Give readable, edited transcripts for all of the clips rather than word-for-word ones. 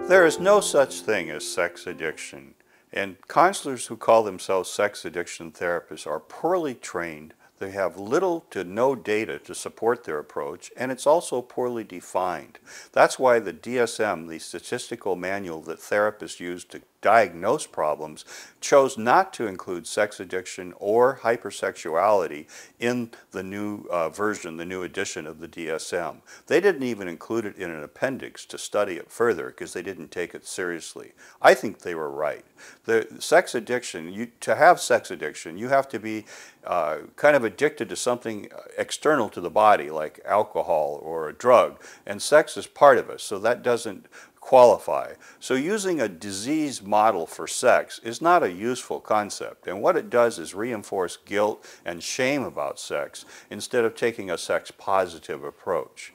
There is no such thing as sex addiction, and counselors who call themselves sex addiction therapists are poorly trained. They have little to no data to support their approach, and it's also poorly defined. That's why the DSM, the statistical manual that therapists use to diagnose problems, chose not to include sex addiction or hypersexuality in the new version, the new edition of the DSM. They didn't even include it in an appendix to study it further because they didn't take it seriously. I think they were right. The sex addiction, to have sex addiction, you have to be kind of addicted to something external to the body, like alcohol or a drug, and sex is part of it, so that doesn't qualify. So using a disease model for sex is not a useful concept, and what it does is reinforce guilt and shame about sex instead of taking a sex positive approach.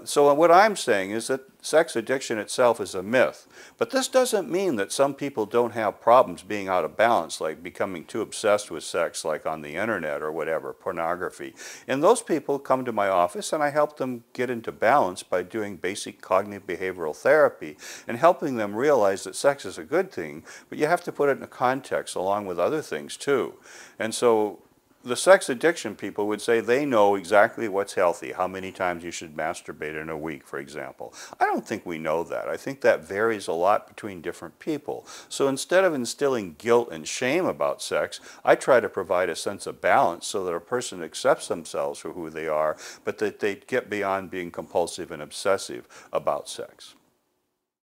So what I'm saying is that sex addiction itself is a myth, but this doesn't mean that some people don't have problems being out of balance, like becoming too obsessed with sex, like on the internet or whatever, pornography. And those people come to my office and I help them get into balance by doing basic cognitive behavioral therapy and helping them realize that sex is a good thing, but you have to put it in a context along with other things too. And so the sex addiction people would say they know exactly what's healthy, how many times you should masturbate in a week, for example. I don't think we know that. I think that varies a lot between different people. So instead of instilling guilt and shame about sex, I try to provide a sense of balance so that a person accepts themselves for who they are, but that they get beyond being compulsive and obsessive about sex.